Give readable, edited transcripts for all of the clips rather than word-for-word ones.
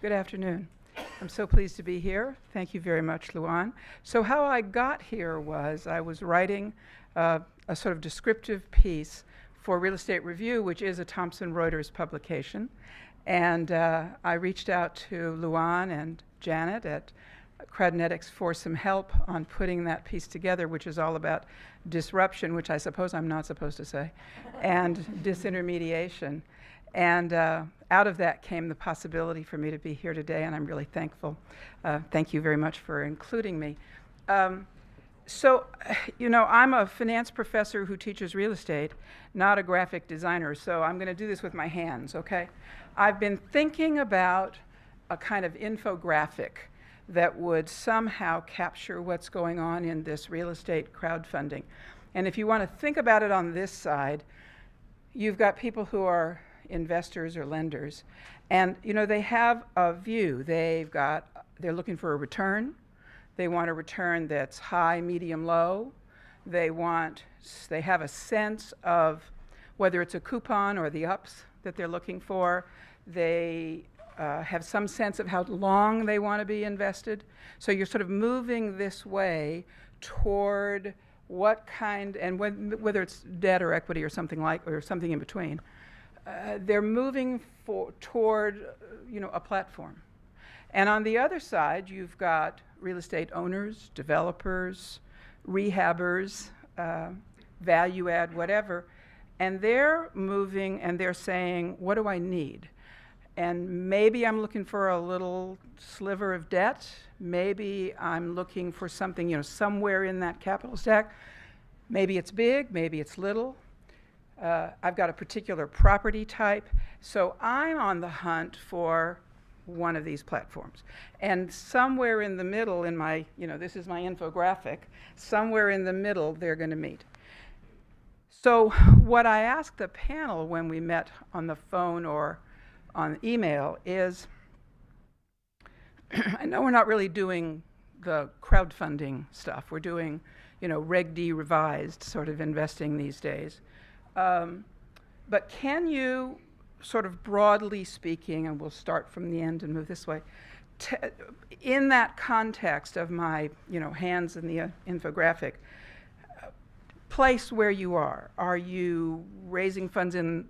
Good afternoon. I'm so pleased to be here. Thank you very much, Luan. So how I got here was I was writing a sort of descriptive piece for Real Estate Review, which is a Thomson Reuters publication. And I reached out to Luan and Janet at Crowdnetic for some help on putting that piece together, which is all about disruption, which I suppose I'm not supposed to say, and disintermediation. And out of that came the possibility for me to be here today, and I'm really thankful. Thank you very much for including me. So, you know, I'm a finance professor who teaches real estate, not a graphic designer, so I'm going to do this with my hands, okay? I've been thinking about a kind of infographic that would somehow capture what's going on in this real estate crowdfunding. And if you want to think about it on this side, you've got people who are investors or lenders, and you know, they have a view. They're looking for a return. They want a return that's high, medium, low. They have a sense of whether it's a coupon or the ups that they're looking for. They have some sense of how long they want to be invested. So you're sort of moving this way toward what kind, and whether it's debt or equity or something in between. They're moving toward, you know, a platform. And on the other side, you've got real estate owners, developers, rehabbers, value add, whatever. And they're moving and they're saying, what do I need? And maybe I'm looking for a little sliver of debt. Maybe I'm looking for something, you know, somewhere in that capital stack. Maybe it's big, maybe it's little. I've got a particular property type. So I'm on the hunt for one of these platforms. And somewhere in the middle in my, you know, this is my infographic, somewhere in the middle they're going to meet. So what I asked the panel when we met on the phone or on email is, I know we're not really doing the crowdfunding stuff. We're doing, you know, Reg D revised sort of investing these days. But can you, sort of broadly speaking, and we'll start from the end and move this way, in that context of my, you know, hands in the infographic, place where you are. Are you raising funds in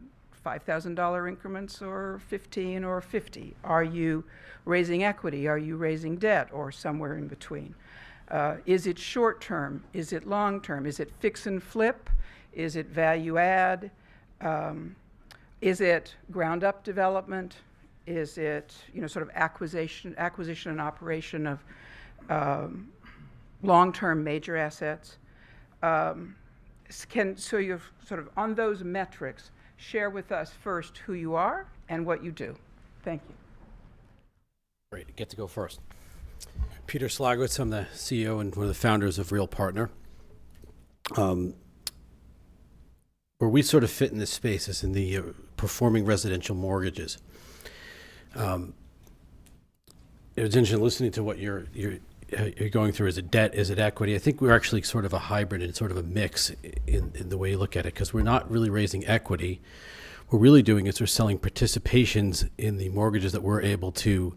$5,000 increments or 15 or 50? Are you raising equity? Are you raising debt or somewhere in between? Is it short term? Is it long term? Is it fix and flip? Is it value add? Is it ground up development? Is it, you know, sort of acquisition and operation of long-term major assets? So you're sort of on those metrics, share with us first who you are and what you do. Thank you. Great, get to go first. Peter Slagowitz, I'm the CEO and one of the founders of RealPartner. Where we sort of fit in this space is in the performing residential mortgages. It was interesting listening to what you're going through. Is it debt? Is it equity? I think we're actually sort of a hybrid and sort of a mix in the way you look at it, because we're not really raising equity. What we're really doing is we're selling participations in the mortgages that we're able to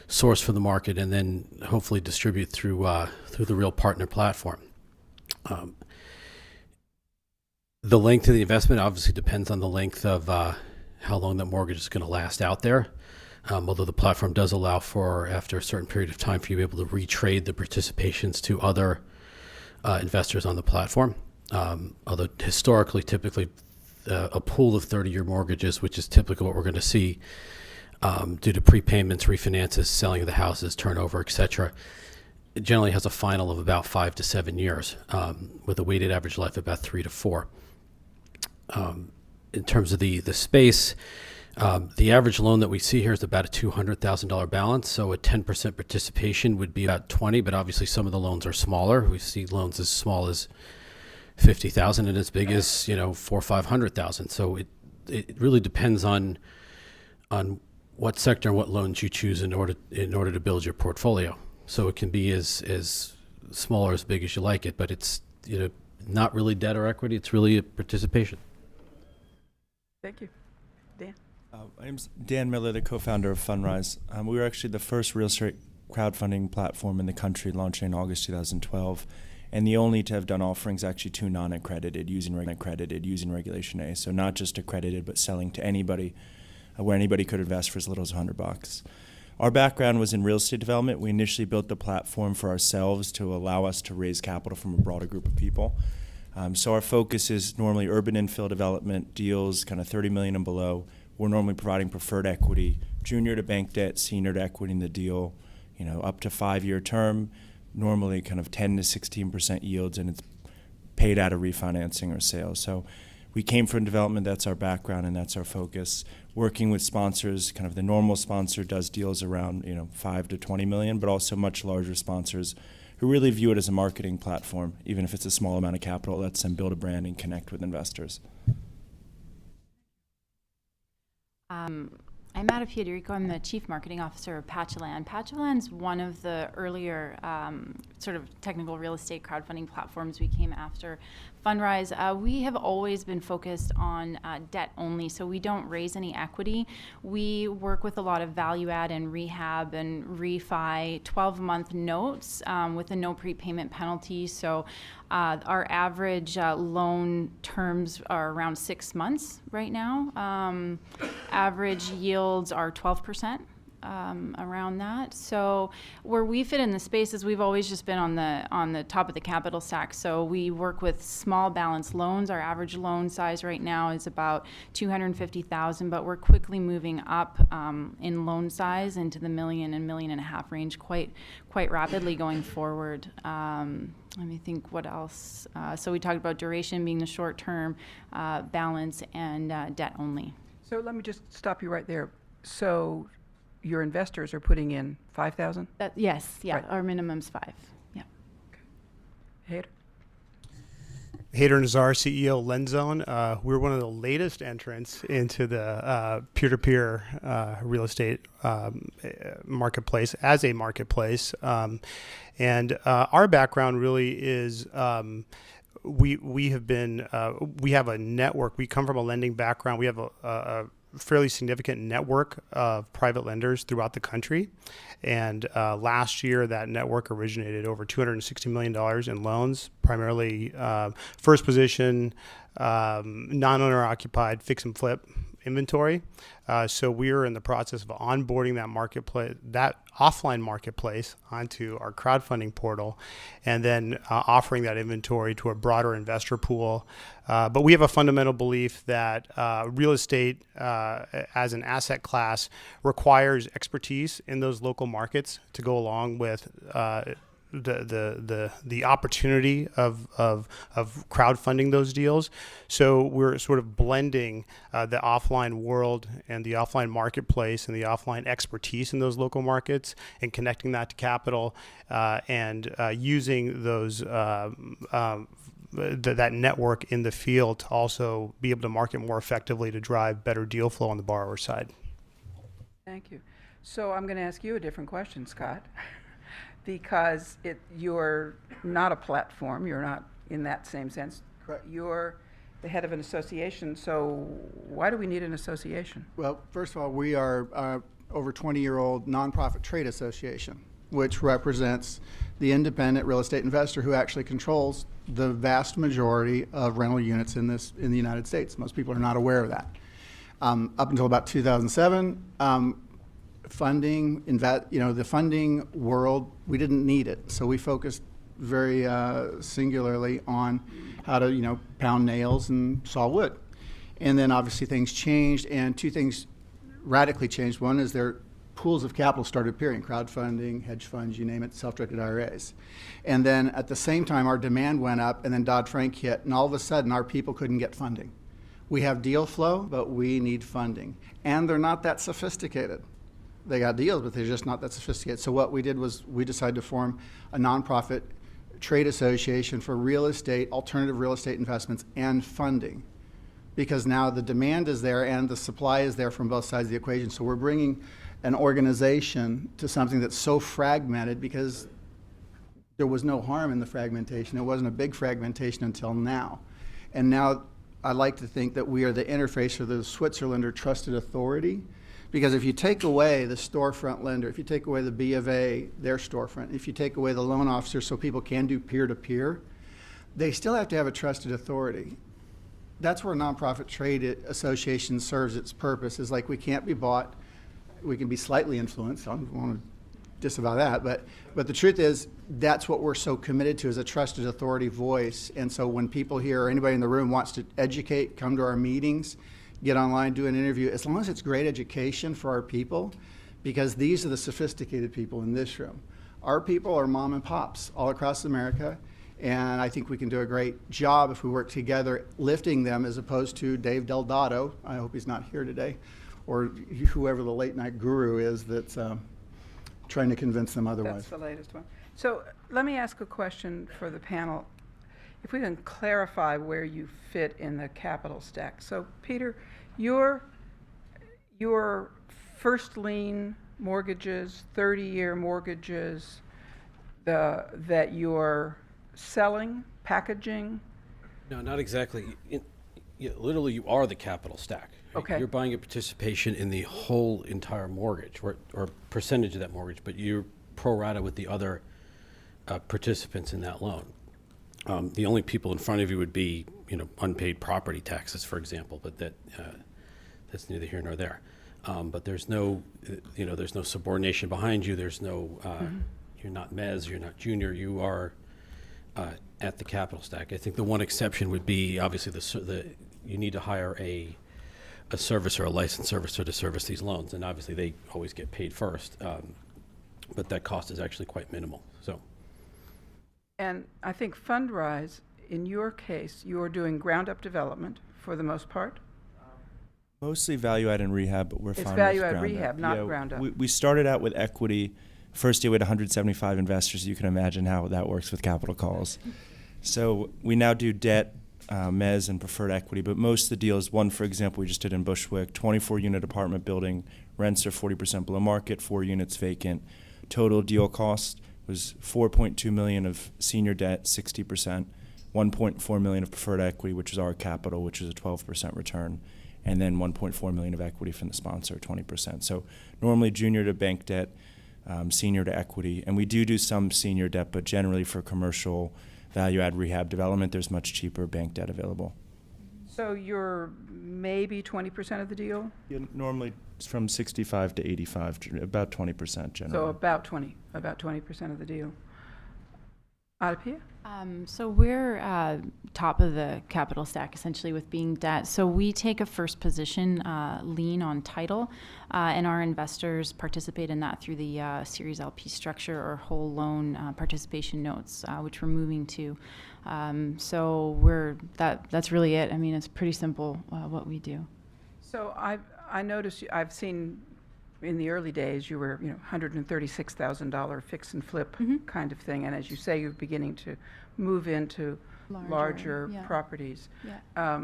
source from the market and then hopefully distribute through the RealPartner platform. The length of the investment obviously depends on the length of how long that mortgage is going to last out there. Although the platform does allow for, after a certain period of time, for you to be able to retrade the participations to other investors on the platform. Although historically, typically, a pool of 30-year mortgages, which is typically what we're going to see due to prepayments, refinances, selling of the houses, turnover, etc., it generally has a final of about 5 to 7 years, with a weighted average life of about 3 to 4. In terms of the space, the average loan that we see here is about a $200,000 balance. So a 10% participation would be about 20, but obviously some of the loans are smaller. We see loans as small as 50,000 and as big as, you know, 400,000 or 500,000. So it really depends on what sector and what loans you choose in order to build your portfolio. So it can be as small or as big as you like it, but it's, you know, not really debt or equity. It's really a participation. Thank you. Dan? My name's Dan Miller, the co-founder of Fundrise. We were actually the first real estate crowdfunding platform in the country, launching in August 2012, and the only to have done offerings actually to non-accredited using Regulation A. So not just accredited, but selling to anybody, where anybody could invest for as little as $100. Our background was in real estate development. We initially built the platform for ourselves to allow us to raise capital from a broader group of people. So our focus is normally urban infill development deals, kind of 30 million and below. We're normally providing preferred equity, junior to bank debt, senior to equity in the deal, up to 5-year term, normally kind of 10 to 16% yields, and it's paid out of refinancing or sales. So we came from development, that's our background, and that's our focus. Working with sponsors, kind of the normal sponsor does deals around 5 to 20 million, but also much larger sponsors who really view it as a marketing platform. Even if it's a small amount of capital, it lets them build a brand and connect with investors. I'm AdaPia. I'm the Chief Marketing Officer of Patchaland. Patchaland's one of the earlier sort of technical real estate crowdfunding platforms we came after Fundrise. We have always been focused on debt only, so we don't raise any equity. We work with a lot of value add and rehab and refi 12-month notes with a no prepayment penalty. So our average loan terms are around 6 months right now. Average yields are 12%. Around that. So where we fit in the space is we've always just been on the top of the capital stack. So we work with small balance loans. Our average loan size right now is about $250,000, but we're quickly moving up in loan size into the $1 million and $1.5 million range quite rapidly going forward. Let me think what else. So we talked about duration being the short term, balance, and debt only. So let me just stop you right there. So your investors are putting in $5,000? Yes, yeah, Right. our minimum's 5. Yeah. Haider? Haider Nazar, CEO LendZoan. We're one of the latest entrants into the peer-to-peer real estate marketplace as a marketplace. And our background really is we have a network. We come from a lending background. We have a fairly significant network of private lenders throughout the country. And last year, that network originated over $260 million in loans, primarily first position, non-owner occupied, fix and flip inventory. So we're in the process of onboarding that marketplace, that offline marketplace, onto our crowdfunding portal, and then offering that inventory to a broader investor pool. But we have a fundamental belief that real estate as an asset class requires expertise in those local markets to go along with the opportunity of crowdfunding those deals. So we're sort of blending the offline world and the offline marketplace and the offline expertise in those local markets and connecting that to capital and using those that network in the field to also be able to market more effectively to drive better deal flow on the borrower side. Thank you. So I'm going to ask you a different question, Scott. Because you're not a platform, you're not in that same sense. Correct. You're the head of an association, so why do we need an association? Well, first of all, we are over 20-year-old nonprofit trade association, which represents the independent real estate investor who actually controls the vast majority of rental units in the United States. Most people are not aware of that. Up until about 2007, funding, the funding world, we didn't need it. So we focused very singularly on how to, pound nails and saw wood. And then obviously things changed, and two things radically changed. One is their pools of capital started appearing, crowdfunding, hedge funds, you name it, self-directed IRAs. And then at the same time, our demand went up, and then Dodd-Frank hit, and all of a sudden our people couldn't get funding. We have deal flow, but we need funding. And they're not that sophisticated. They got deals, but they're just not that sophisticated. So what we did was we decided to form a nonprofit trade association for real estate, alternative real estate investments, and funding. Because now the demand is there and the supply is there from both sides of the equation. So we're bringing an organization to something that's so fragmented because there was no harm in the fragmentation. It wasn't a big fragmentation until now. And now I like to think that we are the interface or the Switzerland or trusted authority. Because if you take away the storefront lender, if you take away the B of A, their storefront, if you take away the loan officer so people can do peer-to-peer, they still have to have a trusted authority. That's where a nonprofit trade association serves its purpose, is like we can't be bought, we can be slightly influenced, I don't want to disavow that, but the truth is that's what we're so committed to, is a trusted authority voice. And so when people here or anybody in the room wants to educate, come to our meetings, get online, do an interview, as long as it's great education for our people, because these are the sophisticated people in this room. Our people are mom and pops all across America, and I think we can do a great job if we work together lifting them, as opposed to Dave Delgado, I hope he's not here today, or whoever the late night guru is that's trying to convince them otherwise. That's the latest one. So let me ask a question for the panel. If we can clarify where you fit in the capital stack. So Peter, your first lien mortgages, 30-year mortgages that you're selling, packaging? No, not exactly. Literally, you are the capital stack. Right? Okay. You're buying a participation in the whole entire mortgage, or percentage of that mortgage, but you're pro rata with the other participants in that loan. The only people in front of you would be, unpaid property taxes, for example, but that's neither here nor there. But there's no, there's no subordination behind you. There's no, you're not mezz, you're not junior. You are at the capital stack. I think the one exception would be obviously you need to hire a servicer, a licensed servicer to service these loans, and obviously they always get paid first. But that cost is actually quite minimal. So. And I think Fundrise, in your case, you're doing ground-up development for the most part? Mostly value-add and rehab, but we're fine with value-add ground rehab, up. not ground up. We started out with equity. First year we had 175 investors. You can imagine how that works with capital calls. So we now do debt, mezz, and preferred equity, but most of the deals, one, for example, we just did in Bushwick, 24-unit apartment building, rents are 40% below market, 4 units vacant. Total deal cost was $4.2 million of senior debt, 60%, $1.4 million of preferred equity, which is our capital, which is a 12% return, and then $1.4 million of equity from the sponsor, 20%. So normally junior to bank debt, senior to equity, and we do some senior debt, but generally for commercial value-add rehab development, there's much cheaper bank debt available. So you're maybe 20% of the deal? Yeah, normally it's from 65 to 85, about 20% generally. So about 20% of the deal. AdaPia? So we're top of the capital stack, essentially, with being debt. So we take a first position lien on title, and our investors participate in that through the Series LP structure or whole loan participation notes, which we're moving to. So that's really it. I mean, it's pretty simple what we do. So I noticed, I've seen in the early days you were, $136,000 fix and flip kind of thing, and as you say, you're beginning to move into larger properties. Yeah.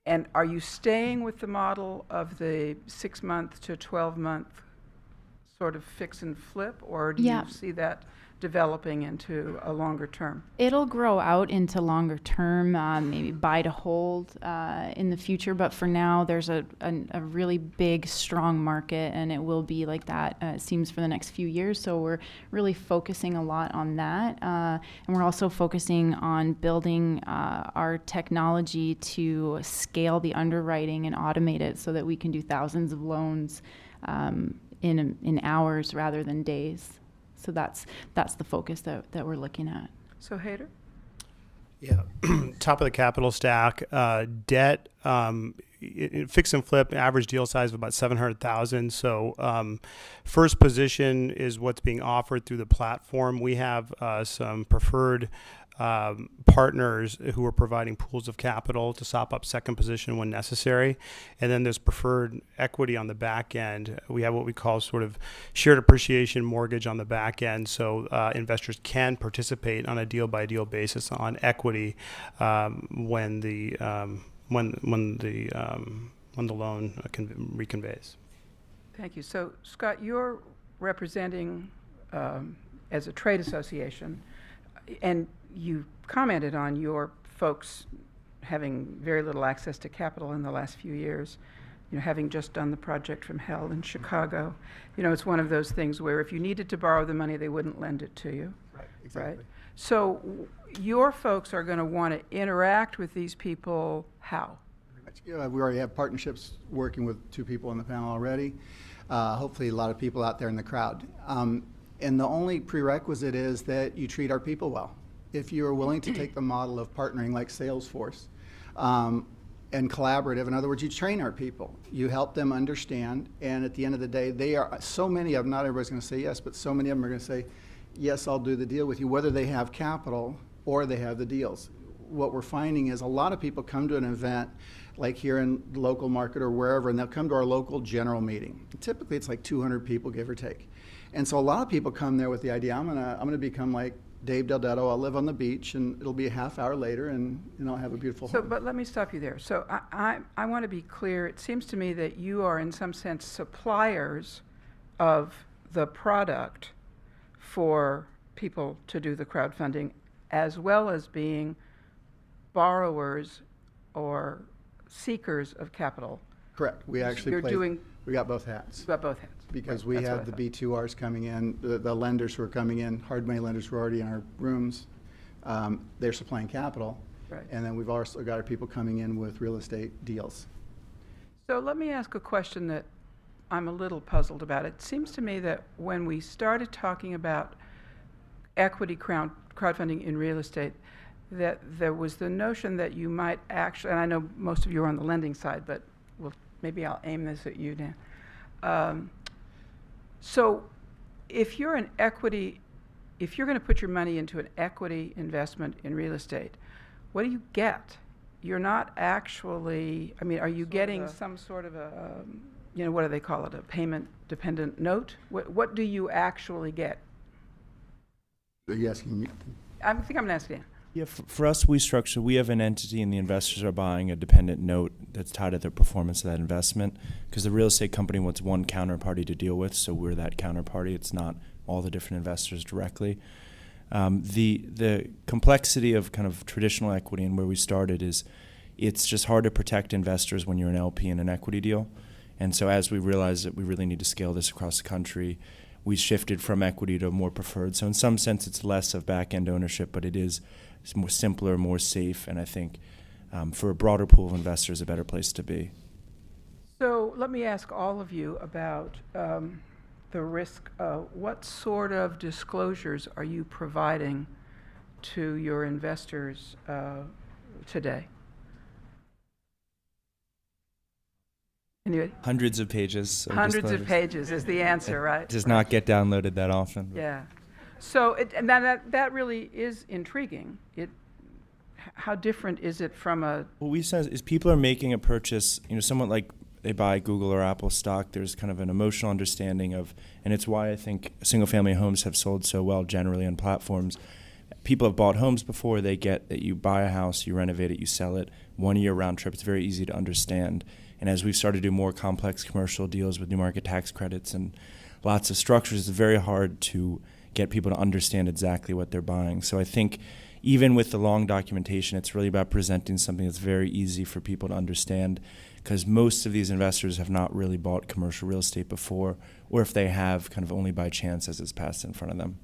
And are you staying with the model of the 6-month to 12-month sort of fix and flip, or do you see that developing into a longer term? It'll grow out into longer term, maybe buy to hold in the future. But for now, there's a really big, strong market, and it will be like that, it seems, for the next few years. So we're really focusing a lot on that. And we're also focusing on building our technology to scale the underwriting and automate it so that we can do thousands of loans in hours rather than days. So that's the focus that we're looking at. So Haider? Yeah, top of the capital stack, debt, fix and flip, average deal size of about 700,000. So first position is what's being offered through the platform. We have some preferred partners who are providing pools of capital to sop up second position when necessary. And then there's preferred equity on the back end. We have what we call sort of shared appreciation mortgage on the back end. So investors can participate on a deal by deal basis on equity when the loan reconveys. Thank you. So Scott, you're representing as a trade association, and you commented on your folks having very little access to capital in the last few years, having just done the project from hell in Chicago, it's one of those things where if you needed to borrow the money, they wouldn't lend it to you. Right, exactly. Right? So your folks are going to want to interact with these people how? We already have partnerships working with 2 people on the panel already. Hopefully a lot of people out there in the crowd. And the only prerequisite is that you treat our people well. If you are willing to take the model of partnering like Salesforce and collaborative, in other words, you train our people, you help them understand, and at the end of the day, they are, so many of them, not everybody's going to say yes, but so many of them are going to say, yes, I'll do the deal with you, whether they have capital or they have the deals. What we're finding is a lot of people come to an event like here in the local market or wherever, and they'll come to our local general meeting. Typically, it's like 200 people, give or take. And so a lot of people come there with the idea, I'm gonna become like Dave Deldetto. I'll live on the beach, and it'll be a half hour later, and I'll have a beautiful home. But let me stop you there. So I want to be clear. It seems to me that you are, in some sense, suppliers of the product for people to do the crowdfunding, as well as being borrowers or seekers of capital. Correct. We actually we got both hats. You got both hats. Because right. we have the B2Rs coming in, the lenders who are coming in, hard money lenders who are already in our rooms, they're supplying capital. Right. And then we've also got our people coming in with real estate deals. So let me ask a question that I'm a little puzzled about. It seems to me that when we started talking about equity crowdfunding in real estate, that there was the notion that you might actually, and I know most of you are on the lending side, but maybe I'll aim this at you, Dan. So if you're going to put your money into an equity investment in real estate, what do you get? You're not actually, are you getting some sort of a, what do they call it, a payment-dependent note? What do you actually get? Are you asking me? I think I'm going to ask Dan. Yeah, for us, we have an entity, and the investors are buying a dependent note that's tied to the performance of that investment, because the real estate company wants one counterparty to deal with, so we're that counterparty. It's not all the different investors directly. The complexity of kind of traditional equity and where we started is it's just hard to protect investors when you're an LP in an equity deal. And so as we realized that we really need to scale this across the country, we shifted from equity to more preferred. So in some sense, it's less of back-end ownership, but it is more simpler, more safe, and I think for a broader pool of investors, a better place to be. So let me ask all of you about the risk. What sort of disclosures are you providing to your investors today? Anyway, Hundreds of pages. Hundreds of pages is the answer, right? It does not get downloaded that often. Yeah. So and that really is intriguing. How different is it from a? What we said is people are making a purchase. Somewhat like they buy Google or Apple stock. There's kind of an emotional understanding of, and it's why I think single-family homes have sold so well generally on platforms. People have bought homes before. They get that you buy a house, you renovate it, you sell it. 1 year round trip. It's very easy to understand. And as we've started to do more complex commercial deals with new market tax credits and lots of structures, it's very hard to get people to understand exactly what they're buying. So I think even with the long documentation, it's really about presenting something that's very easy for people to understand, because most of these investors have not really bought commercial real estate before, or if they have, kind of only by chance as it's passed in front of them.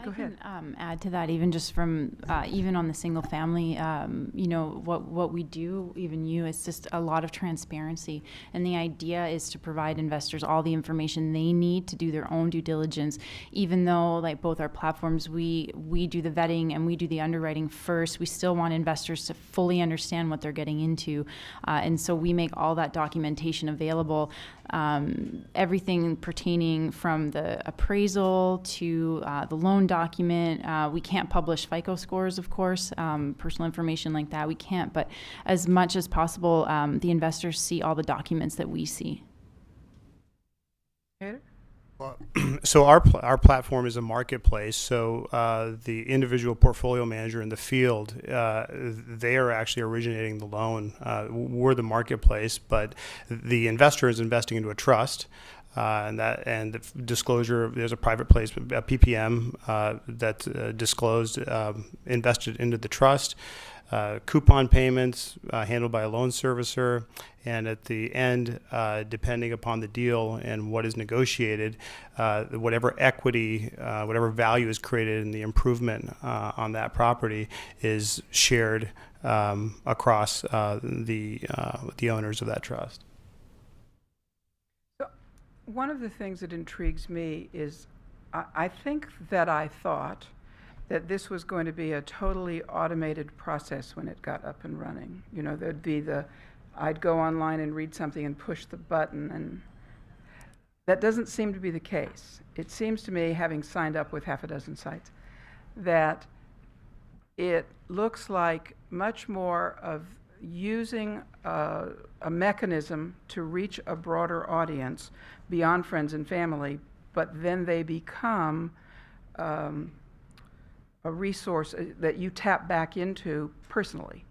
Go ahead. I can add to that, even just from even on the single family, what we do, even you, is just a lot of transparency. And the idea is to provide investors all the information they need to do their own due diligence. Even though, like both our platforms, we do the vetting and we do the underwriting first, we still want investors to fully understand what they're getting into. And so we make all that documentation available. Everything pertaining from the appraisal to the loan document. We can't publish FICO scores, of course, personal information like that. We can't, but as much as possible, the investors see all the documents that we see. Haider? So our platform is a marketplace. So the individual portfolio manager in the field, they are actually originating the loan. We're the marketplace, but the investor is investing into a trust. and the disclosure. There's a private placement, a PPM that's disclosed, invested into the trust. Coupon payments handled by a loan servicer, and at the end, depending upon the deal and what is negotiated, whatever equity, whatever value is created in the improvement on that property is shared across the owners of that trust. So one of the things that intrigues me is I think that I thought that this was going to be a totally automated process when it got up and running. You know, there'd be I'd go online and read something and push the button, and that doesn't seem to be the case. It seems to me, having signed up with half a dozen sites, that it looks like much more of using a mechanism to reach a broader audience beyond friends and family, but then they become a resource that you tap back into personally,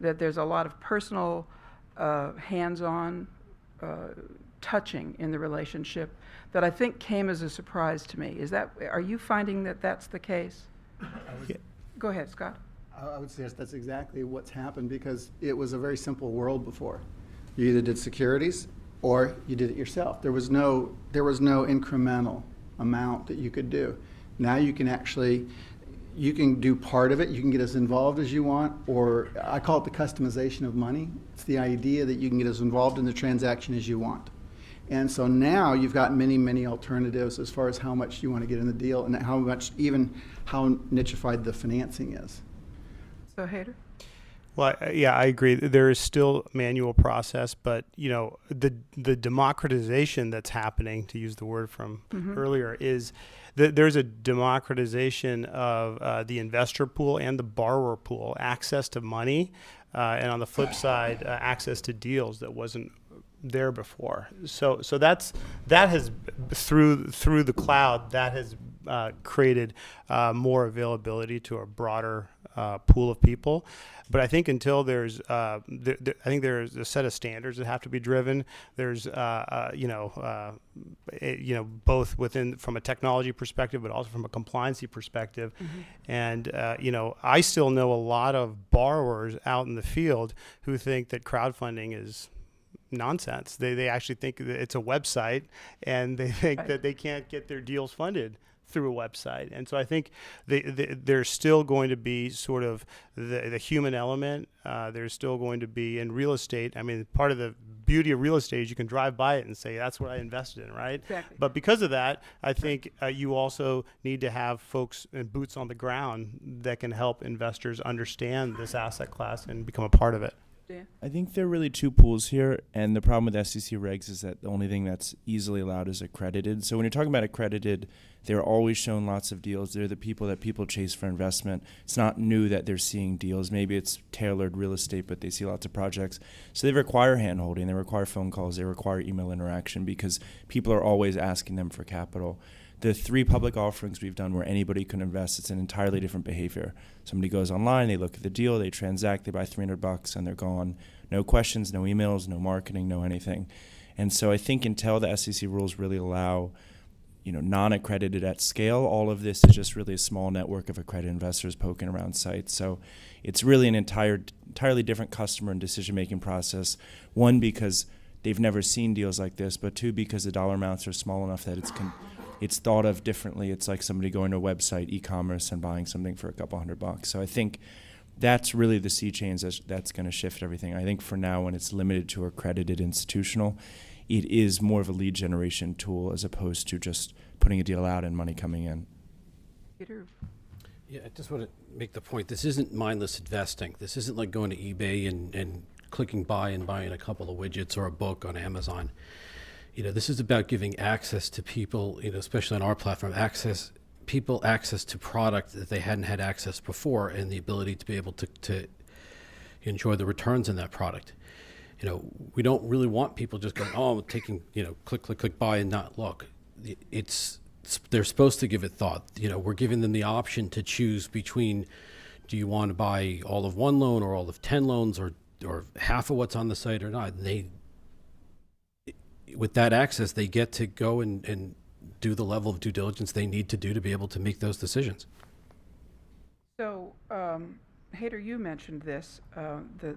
that there's a lot of personal hands-on touching in the relationship that I think came as a surprise to me. Are you finding that that's the case? Go ahead, Scott. I would suggest that's exactly what's happened, because it was a very simple world before. You either did securities or you did it yourself. There was no incremental amount that you could do. Now you can do part of it. You can get as involved as you want, or I call it the customization of money. It's the idea that you can get as involved in the transaction as you want. And so now you've got many, many alternatives as far as how much you want to get in the deal and how nichified the financing is. So, Haider? Well, yeah, I agree. There is still a manual process, but the democratization that's happening, to use the word from earlier, is that there's a democratization of the investor pool and the borrower pool, access to money, and on the flip side, access to deals that wasn't there before. So that has through the cloud, that has created more availability to a broader pool of people. But I think until there's I think there's a set of standards that have to be driven. There's both within, from a technology perspective, but also from a compliancy perspective. And I still know a lot of borrowers out in the field who think that crowdfunding is nonsense. They actually think that it's a website, and they think that they can't get their deals funded through a website. And so I think there's still going to be sort of the human element. There's still going to be in real estate. I mean, part of the beauty of real estate is you can drive by it and say, that's what I invested in, right? Exactly. But because of that, I think you also need to have folks and boots on the ground that can help investors understand this asset class and become a part of it. I think there are really two pools here, and the problem with SEC regs is that the only thing that's easily allowed is accredited. So when you're talking about accredited, they're always shown lots of deals. They're the people that people chase for investment. It's not new that they're seeing deals. Maybe it's tailored real estate, but they see lots of projects. So they require hand-holding. They require phone calls. They require email interaction because people are always asking them for capital. The 3 public offerings we've done where anybody can invest, it's an entirely different behavior. Somebody goes online, they look at the deal, they transact, they buy $300, and they're gone. No questions, no emails, no marketing, no anything. And so I think until the SEC rules really allow, non-accredited at scale, all of this is just really a small network of accredited investors poking around sites. So it's really an entirely different customer and decision-making process. One, because they've never seen deals like this, but 2, because the dollar amounts are small enough that it's thought of differently. It's like somebody going to a website, e-commerce, and buying something for a couple $100. So I think that's really the sea change that's going to shift everything. I think for now, when it's limited to accredited institutional, it is more of a lead generation tool as opposed to just putting a deal out and money coming in. Peter? Yeah, I just want to make the point. This isn't mindless investing. This isn't like going to eBay and clicking buy and buying a couple of widgets or a book on Amazon. This is about giving access to people, especially on our platform, access to product that they hadn't had access before, and the ability to be able to enjoy the returns in that product. We don't really want people just going, oh, I'm taking, click, buy and not look. They're supposed to give it thought. We're giving them the option to choose between, do you want to buy all of one loan or all of 10 loans or half of what's on the site or not? And with that access, they get to go and do the level of due diligence they need to do to be able to make those decisions. So, Haider, you mentioned this, the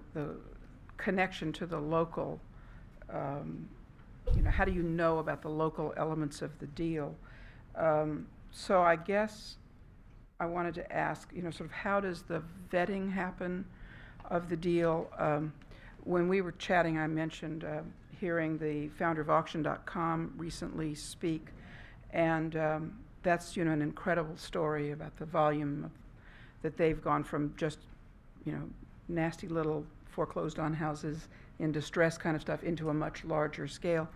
connection to the local, how do you know about the local elements of the deal? So I guess I wanted to ask, sort of how does the vetting happen of the deal? When we were chatting, I mentioned hearing the founder of auction.com recently speak, and that's, an incredible story about the volume that they've gone from just, nasty little foreclosed on houses in distress kind of stuff into a much larger scale.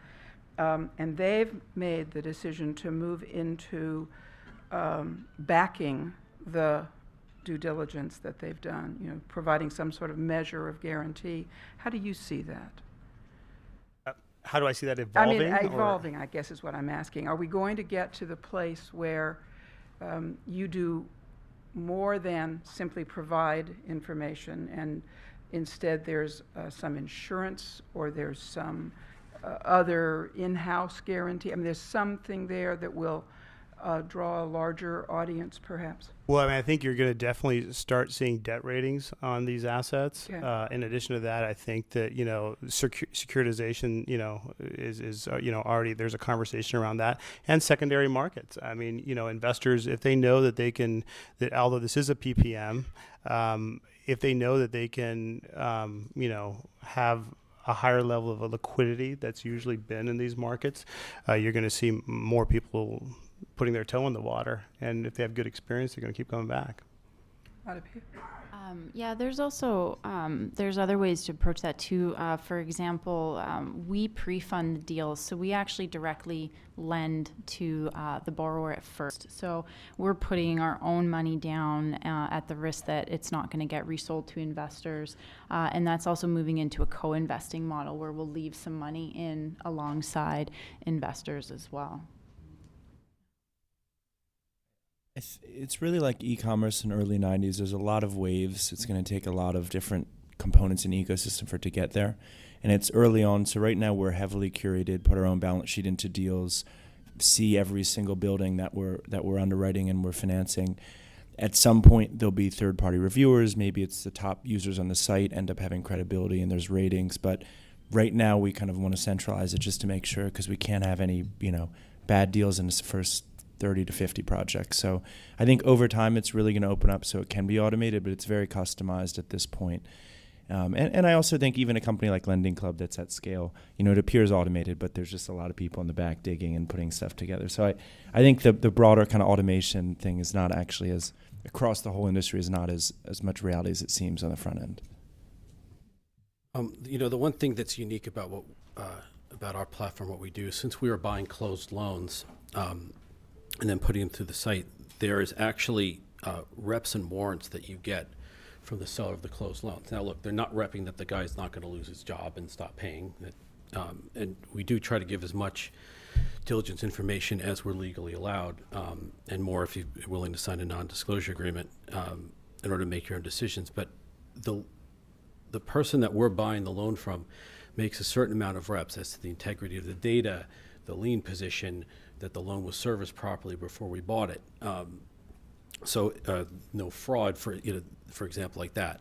And they've made the decision to move into backing the due diligence that they've done, providing some sort of measure of guarantee. How do you see that? How do I see that evolving? Evolving, I guess, is what I'm asking. Are we going to get to the place where you do more than simply provide information, and instead there's some insurance, or there's some other in-house guarantee? There's something there that will draw a larger audience, perhaps? Well, I think you're going to definitely start seeing debt ratings on these assets. Okay. In addition to that, I think that securitization, is already there's a conversation around that, and secondary markets. Investors, if they know that although this is a PPM, if they know that they can, have a higher level of liquidity that's usually been in these markets, you're going to see more people putting their toe in the water, and if they have good experience, they're going to keep coming back. AdaPia? Yeah, there's also there's other ways to approach that too. For example, we pre-fund the deals, so we actually directly lend to the borrower at first. So we're putting our own money down at the risk that it's not going to get resold to investors, and that's also moving into a co-investing model where we'll leave some money in alongside investors as well. It's really like e-commerce in the early 90s. There's a lot of waves. It's going to take a lot of different components in the ecosystem for it to get there. And it's early on. So right now we're heavily curated, put our own balance sheet into deals, see every single building that we're underwriting and we're financing. At some point, there'll be third-party reviewers. Maybe it's the top users on the site end up having credibility and there's ratings. But right now we kind of want to centralize it just to make sure, because we can't have any, bad deals in this first 30 to 50 projects. So I think over time it's really going to open up so it can be automated, but it's very customized at this point. And I also think even a company like Lending Club that's at scale, it appears automated, but there's just a lot of people in the back digging and putting stuff together. So I think the broader kind of automation thing is not actually as, across the whole industry, is not as much reality as it seems on the front end. The one thing that's unique about about our platform, what we do, since we are buying closed loans, and then putting them through the site, there is actually reps and warrants that you get from the seller of the closed loans. Now, look, they're not repping that the guy's not going to lose his job and stop paying. And we do try to give as much diligence information as we're legally allowed, and more if you're willing to sign a non-disclosure agreement in order to make your own decisions. But the person that we're buying the loan from makes a certain amount of reps as to the integrity of the data, the lien position, that the loan was serviced properly before we bought it. So no fraud, for example, like that.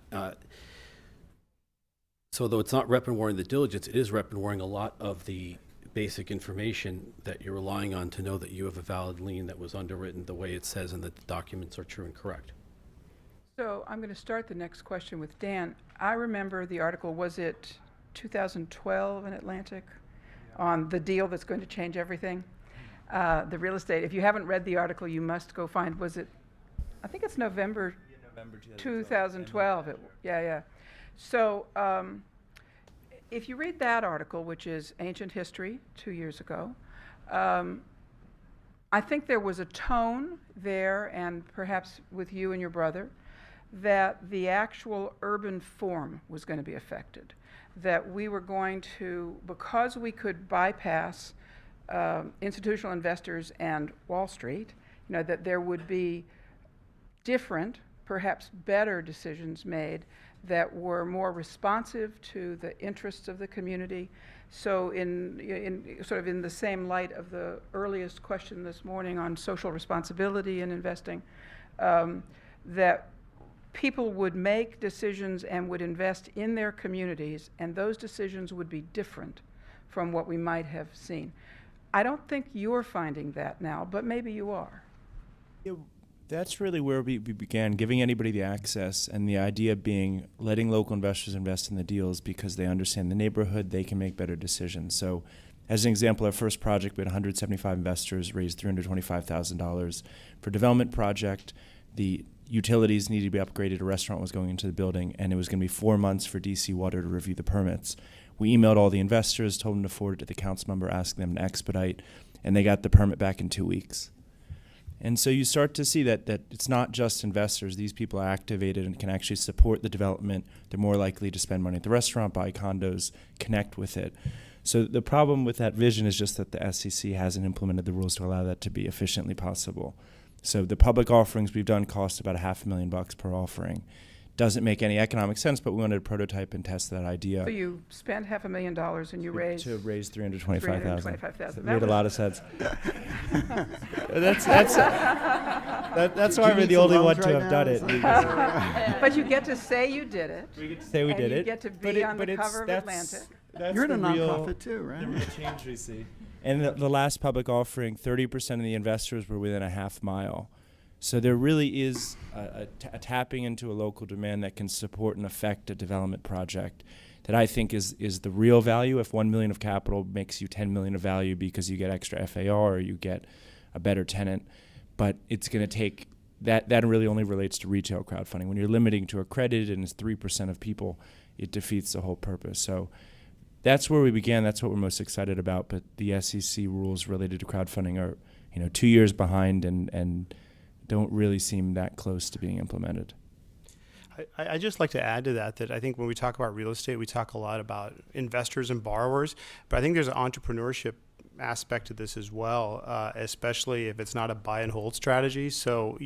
So though it's not rep and warring the diligence, it is rep and warring a lot of the basic information that you're relying on to know that you have a valid lien that was underwritten the way it says and that the documents are true and correct. So I'm going to start the next question with Dan. I remember the article, was it 2012 in Atlantic, on the deal that's going to change everything? The real estate. If you haven't read the article, you must go find, I think it's November 2012. Yeah. So if you read that article, which is Ancient History, 2 years ago, I think there was a tone there, and perhaps with you and your brother, that the actual urban form was going to be affected. That we were going to, because we could bypass institutional investors and Wall Street, that there would be different, perhaps better decisions made that were more responsive to the interests of the community, So in sort of in the same light of the earliest question this morning on social responsibility in investing, that people would make decisions and would invest in their communities, and those decisions would be different from what we might have seen. I don't think you're finding that now, but maybe you are. Yeah, that's really where we began, giving anybody the access, and the idea being letting local investors invest in the deals because they understand the neighborhood, they can make better decisions. So as an example, our first project, we had 175 investors, raised $325,000 for a development project. The utilities needed to be upgraded, a restaurant was going into the building, and it was going to be 4 months for DC Water to review the permits. We emailed all the investors, told them to forward it to the council member, asking them to expedite, and they got the permit back in 2 weeks. And so you start to see that it's not just investors. These people are activated and can actually support the development. They're more likely to spend money at the restaurant, buy condos, connect with it. So the problem with that vision is just that the SEC hasn't implemented the rules to allow that to be efficiently possible. So the public offerings we've done cost about $500,000 per offering. Doesn't make any economic sense, but we wanted to prototype and test that idea. So you spent $500,000 and you raised to raise $325,000. $325,000. Made a lot of sense. That's why we're the only one to have done it. But you get to say you did it. We get to say we did it. You get to be on the cover of Atlantic. You're in a nonprofit too, right? The real change we see. And the last public offering, 30% of the investors were within a half mile. So there really is a tapping into a local demand that can support and affect a development project that I think is the real value. If $1 million of capital makes you $10 million of value because you get extra FAR or you get a better tenant, but it's going to take that really only relates to retail crowdfunding. When you're limiting to accredited and it's 3% of people, it defeats the whole purpose. So that's where we began. That's what we're most excited about. But the SEC rules related to crowdfunding are 2 years behind and don't really seem that close to being implemented. I just like to add to that I think when we talk about real estate, we talk a lot about investors and borrowers, but I think there's an entrepreneurship aspect to this as well, especially if it's not a buy and hold strategy. So,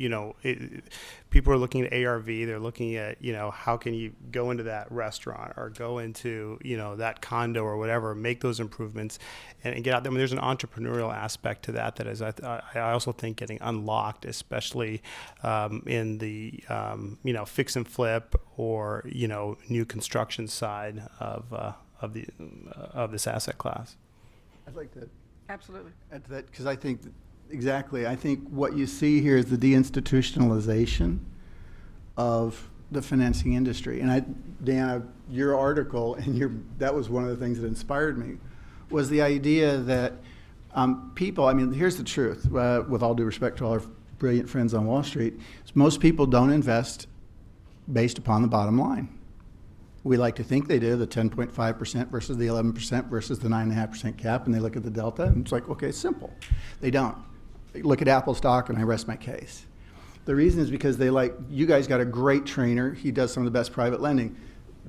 people are looking at ARV, they're looking at, how can you go into that restaurant or go into, that condo or whatever, make those improvements and get out there. I mean, there's an entrepreneurial aspect to that is, I also think, getting unlocked, especially in the, fix and flip or, new construction side of this asset class. I'd like to Absolutely. add to that because I think I think what you see here is the deinstitutionalization of the financing industry. And Dan, your article and that was one of the things that inspired me was the idea that people, here's the truth, with all due respect to all our brilliant friends on Wall Street, is most people don't invest based upon the bottom line. We like to think they do, the 10.5% versus the 11% versus the 9.5% cap, and they look at the delta, and it's like, okay, it's simple. They don't. They look at Apple stock, and I rest my case. The reason is because you guys got a great trainer. He does some of the best private lending.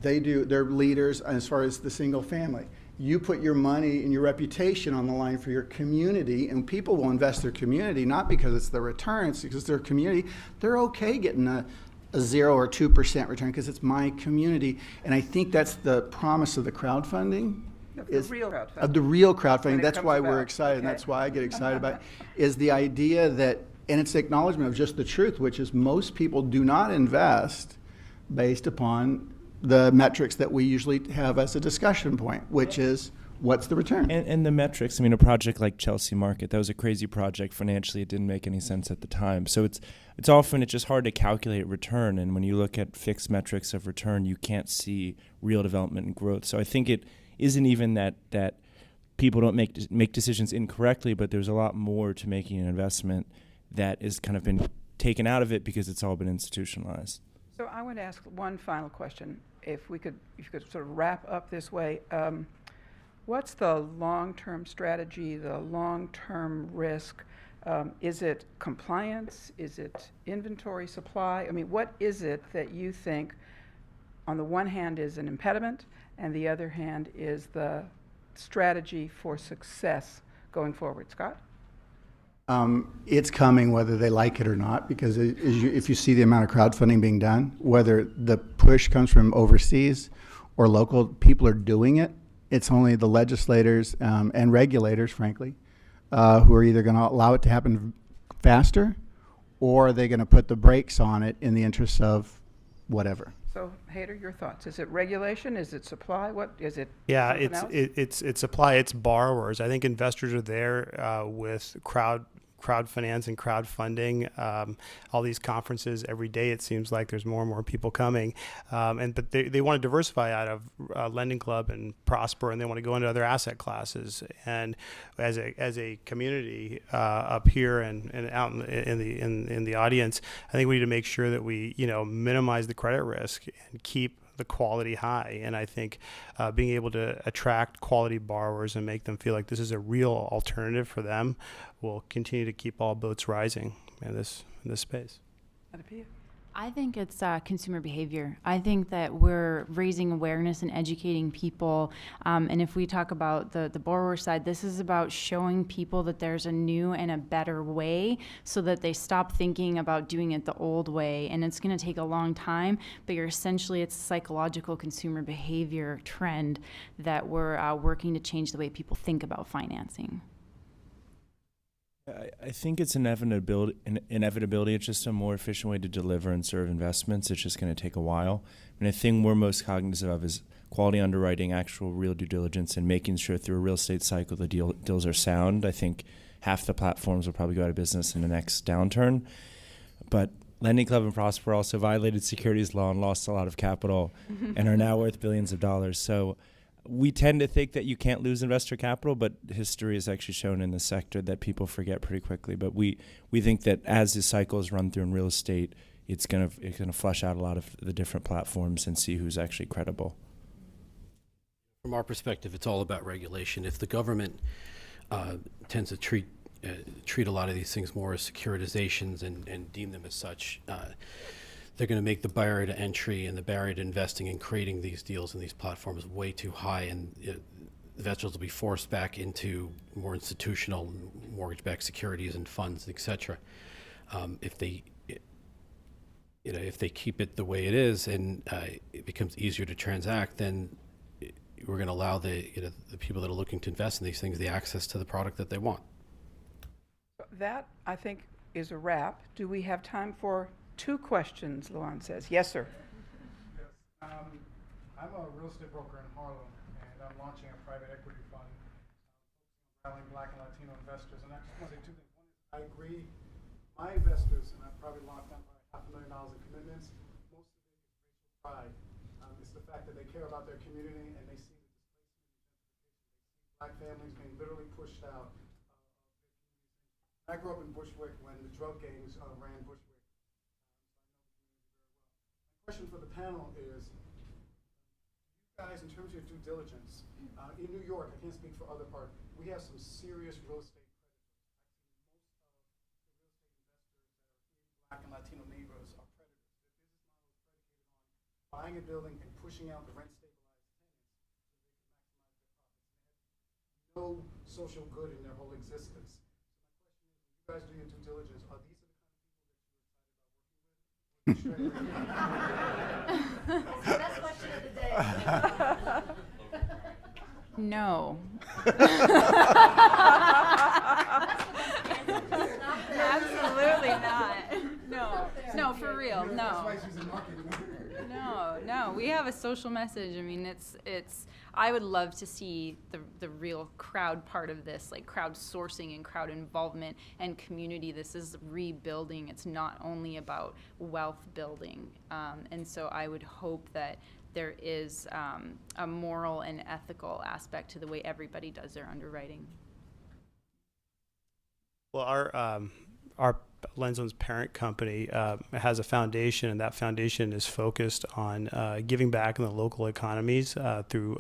They're leaders as far as the single family. You put your money and your reputation on the line for your community, and people will invest their community, not because it's the return, it's because their community. They're okay getting a 0 or 2% return because it's my community. And I think that's the promise of the crowdfunding. Of the real crowdfunding. Of the real crowdfunding. That's why we're about. excited, Okay. and that's why I get excited about it, is the idea that, and it's the acknowledgement of just the truth, which is most people do not invest based upon the metrics that we usually have as a discussion point, which is what's the return? And the metrics, a project like Chelsea Market, that was a crazy project. Financially, it didn't make any sense at the time. So it's just hard to calculate return. And when you look at fixed metrics of return, you can't see real development and growth. So I think it isn't even that people don't make decisions incorrectly, but there's a lot more to making an investment that has kind of been taken out of it because it's all been institutionalized. So I want to ask one final question. If you could sort of wrap up this way. What's the long-term strategy, the long-term risk? Is it compliance? Is it inventory supply? What is it that you think, on the one hand, is an impediment, and the other hand is the strategy for success going forward? Scott? It's coming whether they like it or not, because if you see the amount of crowdfunding being done, whether the push comes from overseas or local, people are doing it. it's only the legislators and regulators, frankly, who are either going to allow it to happen faster, or are they going to put the brakes on it in the interest of whatever? So, Haider, your thoughts? Is it regulation? Is it supply? What is it? Yeah, something else? it's supply. It's borrowers. I think investors are there with crowdfinance and crowdfunding. All these conferences every day. It seems like there's more and more people coming, but they want to diversify out of Lending Club and Prosper, and they want to go into other asset classes. And as a community up here and out in the audience, I think we need to make sure that we minimize the credit risk and keep the quality high. And I think being able to attract quality borrowers and make them feel like this is a real alternative for them will continue to keep all boats rising in this space. AdaPia? I think it's consumer behavior. I think that we're raising awareness and educating people. And if we talk about the borrower side, this is about showing people that there's a new and a better way so that they stop thinking about doing it the old way. And it's going to take a long time, but it's a psychological consumer behavior trend that we're working to change the way people think about financing. I think it's inevitability. It's just a more efficient way to deliver and serve investments. It's just going to take a while. And the thing we're most cognizant of is quality underwriting, actual real due diligence, and making sure through a real estate cycle the deals are sound. I think half the platforms will probably go out of business in the next downturn. But Lending Club and Prosper also violated securities law and lost a lot of capital and are now worth billions of dollars. So we tend to think that you can't lose investor capital, but history has actually shown in the sector that people forget pretty quickly. But we think that as the cycles run through in real estate, it's gonna flush out a lot of the different platforms and see who's actually credible. From our perspective, it's all about regulation. If the government tends to treat a lot of these things more as securitizations and deem them as such, they're going to make the barrier to entry and the barrier to investing and creating these deals and these platforms way too high, and investors will be forced back into more institutional mortgage-backed securities and funds, et cetera. If they keep it the way it is and it becomes easier to transact, then we're going to allow the people that are looking to invest in these things the access to the product that they want. That, I think, is a wrap. Do we have time for 2 questions, Luan says. Yes, sir. Yes. I'm a real estate broker in Harlem, and I'm launching a private equity fund rallying Black and Latino investors. And I just want to say 2 things. One is I agree, my investors, and I've probably locked up $500,000 in commitments, most of it is racial pride. It's the fact that they care about their community and they see the displacement. Black families being literally pushed out. I grew up in Bushwick when the drug gangs ran Bushwick. Question for the panel is, you guys, in terms of your due diligence, in New York, I can't speak for other parts, we have some serious real estate predators. Most of the real estate investors that are in Black and Latino neighborhoods are predators. Their business model is predicated on buying a building and pushing out the rent stabilized tenants so they can maximize their profits. They have no social good in their whole existence. So my question is, when you guys do your due diligence, are these the Best question of the day. No. Absolutely not. No, for real. No. We have a social message. I mean, it's. I would love to see the real crowd part of this, like crowdsourcing and crowd involvement and community. This is rebuilding. It's not only about wealth building. And so I would hope that there is a moral and ethical aspect to the way everybody does their underwriting. Well, our LendZoan's parent company has a foundation, and that foundation is focused on giving back in the local economies through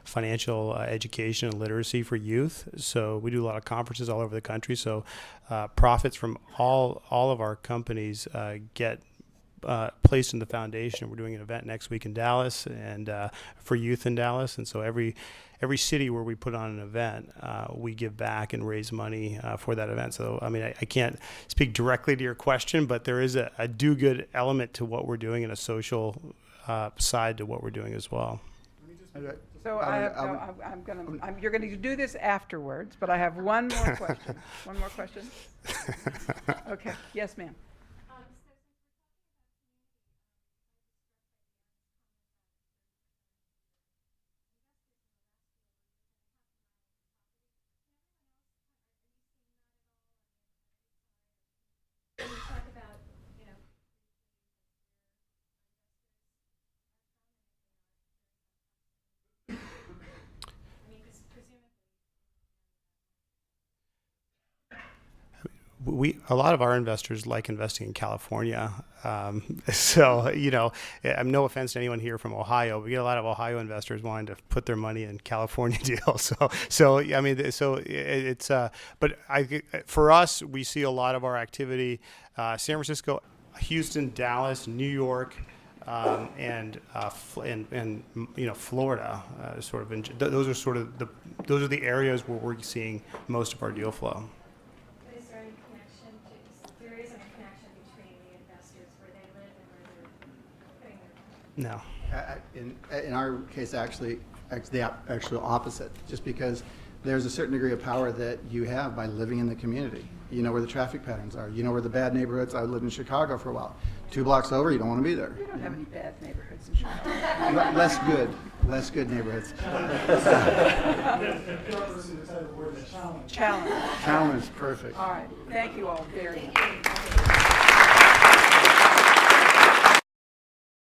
financial education and literacy for youth. So we do a lot of conferences all over the country. So profits from all of our companies get placed in the foundation. We're doing an event next week in Dallas and for youth in Dallas. And so every city where we put on an event, we give back and raise money for that event. So, I mean, I can't speak directly to your question, but there is a do-good element to what we're doing and a social side to what we're doing as well. Let So you're going to do this afterwards, but I have one more question. One more question? Okay, yes, ma'am. Can you talk about, A lot of our investors like investing in California. So, I'm no offense to anyone here from Ohio. We get a lot of Ohio investors wanting to put their money in California deals. For us, we see a lot of our activity, San Francisco, Houston, Dallas, New York, and Florida. Those are the areas where we're seeing most of our deal flow. is there any connection there isn't a connection between the investors where they live and where they're putting their No. In our case, actually the actual opposite, just because there's a certain degree of power that you have by living in the community. You know where the traffic patterns are. You know where the bad neighborhoods. I lived in Chicago for a while. 2 blocks over, you don't want to be there. We don't have any bad neighborhoods in Chicago. Less good neighborhoods. Challenge. Challenge, perfect. All right. Thank you all very much.